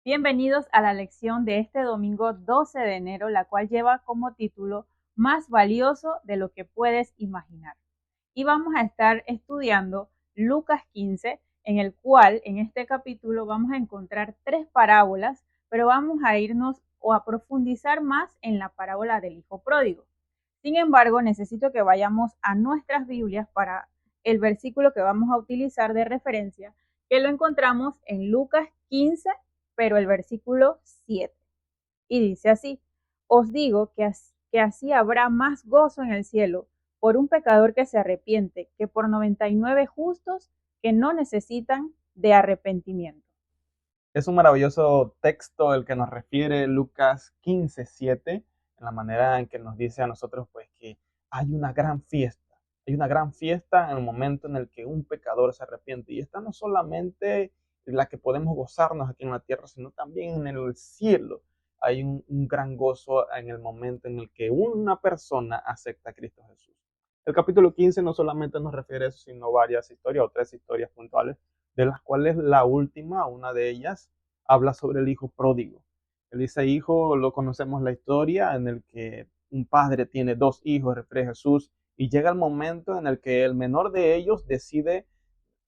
Bienvenidos a la lección de este domingo 12 de enero, la cual lleva como título Más valioso de lo que puedes imaginar. Y vamos a estar estudiando Lucas 15, en el cual en este capítulo vamos a encontrar 3 parábolas, pero vamos a irnos o a profundizar más en la parábola del hijo pródigo. Sin embargo, necesito que vayamos a nuestras Biblias para el versículo que vamos a utilizar de referencia, que lo encontramos en Lucas 15, pero el versículo 7. Y dice así: os digo que así habrá más gozo en el cielo por un pecador que se arrepiente que por 99 justos que no necesitan de arrepentimiento. Es un maravilloso texto el que nos refiere Lucas 15:7, en la manera en que nos dice a nosotros pues que hay una gran fiesta. Hay una gran fiesta en el momento en el que un pecador se arrepiente. Y esta no solamente la que podemos gozarnos aquí en la tierra, sino también en el cielo. Hay un gran gozo en el momento en el que una persona acepta a Cristo Jesús. El capítulo 15 no solamente nos refiere a eso, sino varias historias o 3 historias puntuales, de las cuales la última, una de ellas, habla sobre el hijo pródigo. Ese hijo, lo conocemos la historia en el que un padre tiene 2 hijos, refiere a Jesús, y llega el momento en el que el menor de ellos decide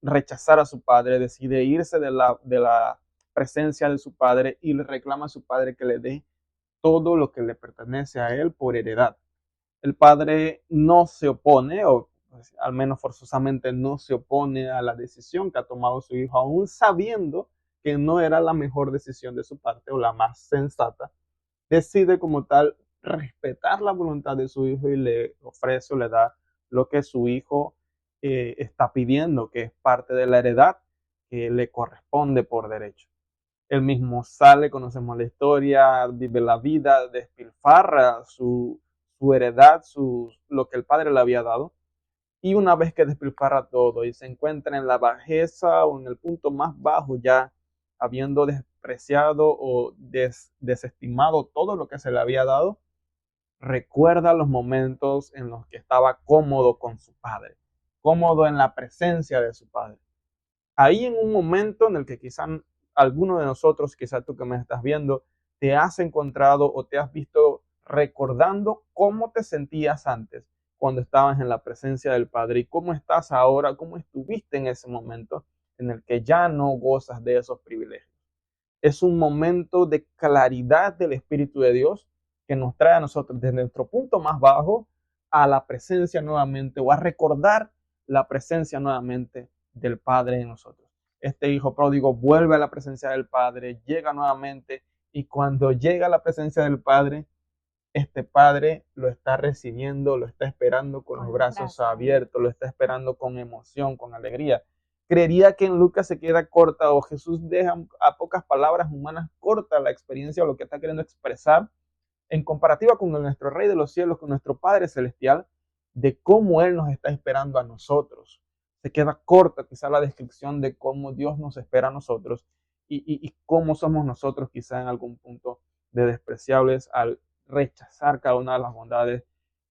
rechazar a su padre, decide irse de la presencia de su padre y le reclama a su padre que le dé todo lo que le pertenece a él por heredad. El padre no se opone, o pues, al menos forzosamente no se opone a la decisión que ha tomado su hijo, aún sabiendo que no era la mejor decisión de su parte o la más sensata. Decide como tal respetar la voluntad de su hijo y le ofrece o le da lo que su hijo está pidiendo, que es parte de la heredad que le corresponde por derecho. Él mismo sale, conocemos la historia, vive la vida, despilfarra su heredad, lo que el padre le había dado. Y una vez que despilfarra todo y se encuentra en la bajeza o en el punto más bajo, ya habiendo despreciado o desestimado todo lo que se le había dado, recuerda los momentos en los que estaba cómodo con su padre, cómodo en la presencia de su padre. Ahí en un momento en el que quizá alguno de nosotros, quizá tú que me estás viendo, te has encontrado o te has visto recordando cómo te sentías antes cuando estabas en la presencia del Padre y cómo estás ahora, cómo estuviste en ese momento en el que ya no gozas de esos privilegios. Es un momento de claridad del Espíritu de Dios que nos trae a nosotros desde nuestro punto más bajo a la presencia nuevamente o a recordar la presencia nuevamente del Padre en nosotros. Este hijo pródigo vuelve a la presencia del Padre, llega nuevamente y cuando llega a la presencia del Padre, este Padre lo está recibiendo, lo está esperando con los brazos abiertos, lo está esperando con emoción, con alegría. Creería que en Lucas se queda corta o Jesús deja a pocas palabras humanas corta la experiencia o lo que está queriendo expresar en comparativa con nuestro Rey de los cielos, con nuestro Padre celestial, de cómo Él nos está esperando a nosotros. Se queda corta quizá la descripción de cómo Dios nos espera a nosotros y cómo somos nosotros quizá en algún punto de despreciables al rechazar cada una de las bondades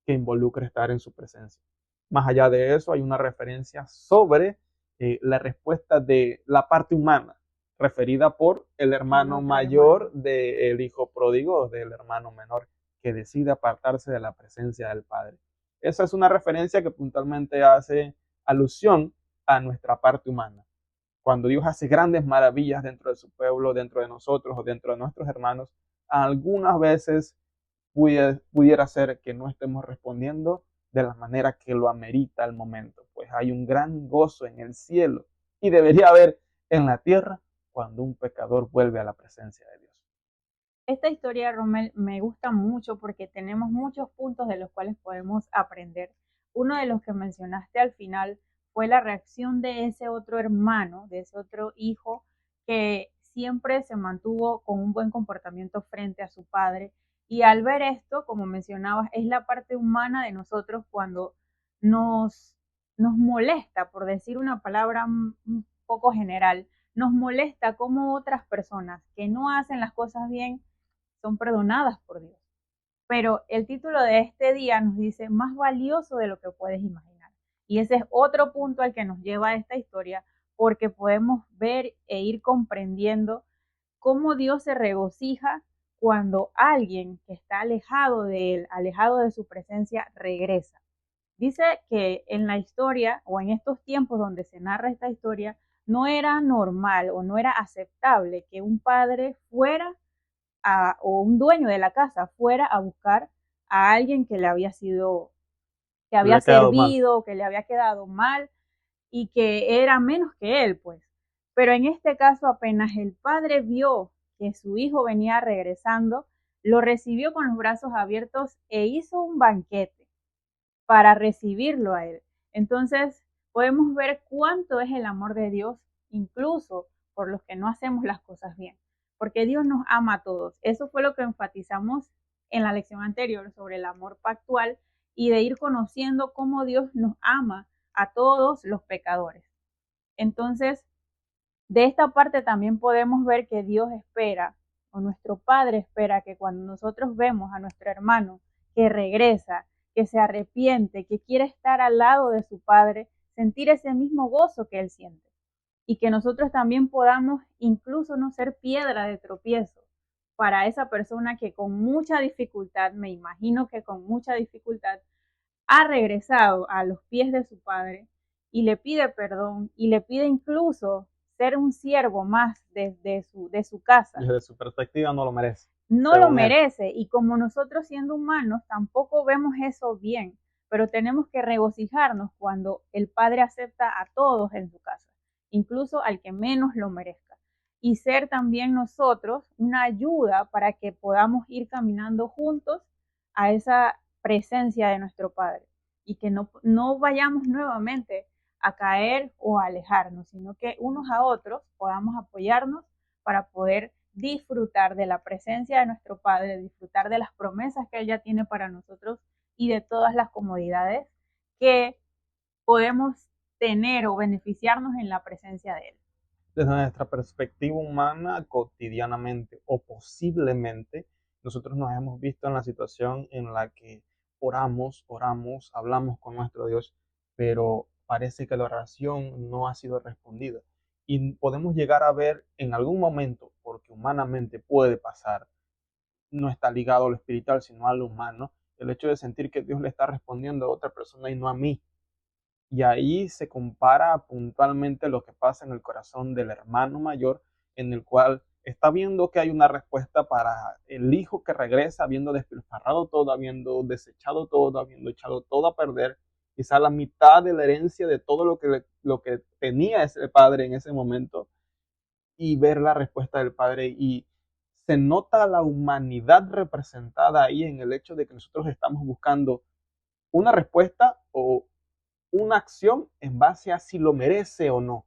que involucra estar en su presencia. Más allá de eso, hay una referencia sobre la respuesta de la parte humana, referida por el hermano mayor del hijo pródigo, del hermano menor, que decide apartarse de la presencia del Padre. Esa es una referencia que puntualmente hace alusión a nuestra parte humana. Cuando Dios hace grandes maravillas dentro de su pueblo, dentro de nosotros o dentro de nuestros hermanos, algunas veces pudiera ser que no estemos respondiendo de la manera que lo amerita el momento, pues hay un gran gozo en el cielo y debería haber en la tierra cuando un pecador vuelve a la presencia de Dios. Esta historia, Rommel, me gusta mucho porque tenemos muchos puntos de los cuales podemos aprender. Uno de los que mencionaste al final fue la reacción de ese otro hermano, de ese otro hijo, que siempre se mantuvo con un buen comportamiento frente a su padre. Y al ver esto, como mencionabas, es la parte humana de nosotros cuando nos molesta, por decir una palabra un poco general, nos molesta cómo otras personas que no hacen las cosas bien son perdonadas por Dios. Pero el título de este día nos dice más valioso de lo que puedes imaginar. Y ese es otro punto al que nos lleva esta historia, porque podemos ver e ir comprendiendo cómo Dios se regocija cuando alguien que está alejado de Él, alejado de su presencia, regresa. Dice que en la historia o en estos tiempos donde se narra esta historia, no era normal o no era aceptable que un padre fuera o un dueño de la casa fuera a buscar a alguien que le había sido, que Le había había quedado mal. servido, que le había quedado mal y que era menos que él, pues. Pero en este caso, apenas el padre vio que su hijo venía regresando, lo recibió con los brazos abiertos e hizo un banquete para recibirlo a él. Entonces, podemos ver cuánto es el amor de Dios, incluso por los que no hacemos las cosas bien, porque Dios nos ama a todos. Eso fue lo que enfatizamos en la lección anterior sobre el amor pactual y de ir conociendo cómo Dios nos ama a todos los pecadores. Entonces, de esta parte también podemos ver que Dios espera, o nuestro Padre espera, que cuando nosotros vemos a nuestro hermano que regresa, que se arrepiente, que quiere estar al lado de su Padre, sentir ese mismo gozo que él siente. Y que nosotros también podamos incluso no ser piedra de tropiezo para esa persona que con mucha dificultad, me imagino que con mucha dificultad, ha regresado a los pies de su padre y le pide perdón y le pide incluso ser un siervo más de su casa. Desde su perspectiva no lo merece, No lo según él. merece y como nosotros siendo humanos tampoco vemos eso bien, pero tenemos que regocijarnos cuando el Padre acepta a todos en su casa, incluso al que menos lo merezca. Y ser también nosotros una ayuda para que podamos ir caminando juntos a esa presencia de nuestro Padre y que no vayamos nuevamente a caer o a alejarnos, sino que unos a otros podamos apoyarnos para poder disfrutar de la presencia de nuestro Padre, disfrutar de las promesas que Él ya tiene para nosotros y de todas las comodidades que podemos tener o beneficiarnos en la presencia de Él. Desde nuestra perspectiva humana, cotidianamente o posiblemente, nosotros nos hemos visto en la situación en la que oramos, hablamos con nuestro Dios, pero parece que la oración no ha sido respondida. Y podemos llegar a ver en algún momento, porque humanamente puede pasar, no está ligado a lo espiritual, sino a lo humano, el hecho de sentir que Dios le está respondiendo a otra persona y no a mí. Y ahí se compara puntualmente lo que pasa en el corazón del hermano mayor, en el cual está viendo que hay una respuesta para el hijo que regresa, habiendo despilfarrado todo, habiendo desechado todo, habiendo echado todo a perder, quizá la mitad de la herencia de todo lo que tenía ese padre en ese momento, y ver la respuesta del padre. Y se nota la humanidad representada ahí en el hecho de que nosotros estamos buscando una respuesta o una acción en base a si lo merece o no.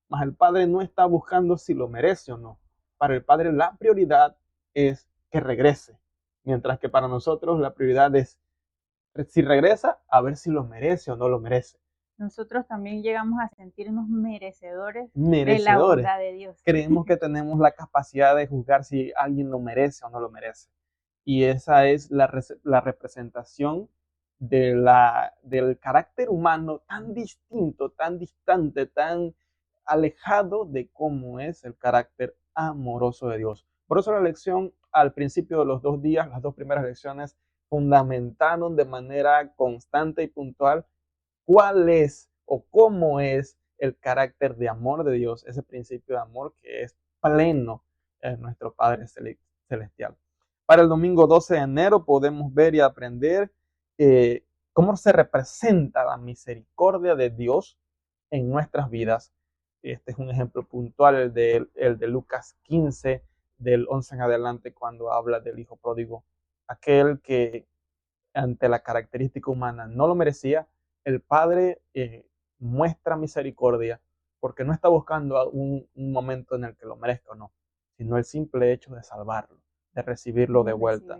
Mas el padre no está buscando si lo merece o no. Para el padre la prioridad es que regrese, mientras que para nosotros la prioridad es si regresa, a ver si lo merece o no lo merece. Nosotros también llegamos a sentirnos merecedores de la Merecedores. bondad de Dios. Creemos que tenemos la capacidad de juzgar si alguien lo merece o no lo merece. Y esa es la representación del carácter humano tan distinto, tan distante, tan alejado de cómo es el carácter amoroso de Dios. Por eso la lección al principio de los 2 días, las 2 primeras lecciones, fundamentaron de manera constante y puntual cuál es o cómo es el carácter de amor de Dios, ese principio de amor que es pleno en nuestro Padre Celestial. Para el domingo 12 de enero podemos ver y aprender cómo se representa la misericordia de Dios en nuestras vidas. Este es un ejemplo puntual, el de Lucas 15, del 11 en adelante, cuando habla del hijo pródigo, aquel que ante la característica humana no lo merecía. El Padre muestra misericordia porque no está buscando un momento en el que lo merezca o no, sino el simple hecho de salvarlo, de recibirlo de vuelta.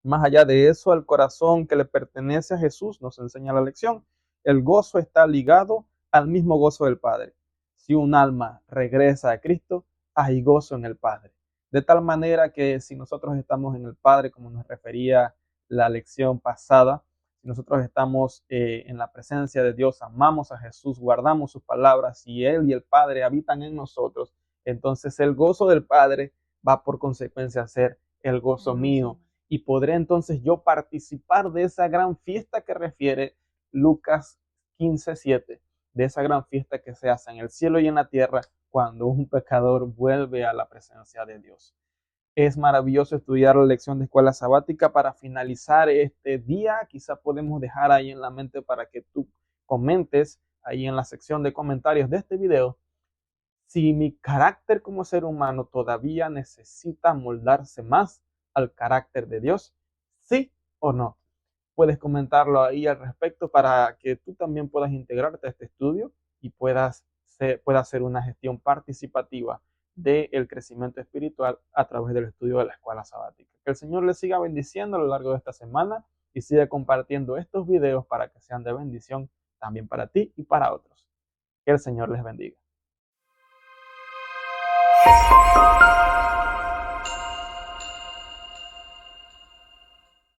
Más allá de eso, el corazón que le pertenece a Jesús, nos enseña la lección, el gozo está ligado al mismo gozo del Padre. Si un alma regresa a Cristo, hay gozo en el Padre. De tal manera que si nosotros estamos en el Padre, como nos refería la lección pasada, Si nosotros estamos en la presencia de Dios, amamos a Jesús, guardamos sus palabras y Él y el Padre habitan en nosotros, entonces el gozo del Padre va por consecuencia a ser el gozo mío. Y podré entonces yo participar de esa gran fiesta que refiere Lucas 15:7, de esa gran fiesta que se hace en el cielo y en la tierra cuando un pecador vuelve a la presencia de Dios. Es maravilloso estudiar la lección de escuela sabática. Para finalizar este día, quizá podemos dejar ahí en la mente para que tú comentes ahí en la sección de comentarios de este video si mi carácter como ser humano todavía necesita moldarse más al carácter de Dios, sí o no. Puedes comentarlo ahí al respecto para que tú también puedas integrarte a este estudio y puedas hacer una gestión participativa del crecimiento espiritual a través del estudio de la escuela sabática. Que el Señor les siga bendiciendo a lo largo de esta semana y siga compartiendo estos videos para que sean de bendición también para ti y para otros. Que el Señor les bendiga.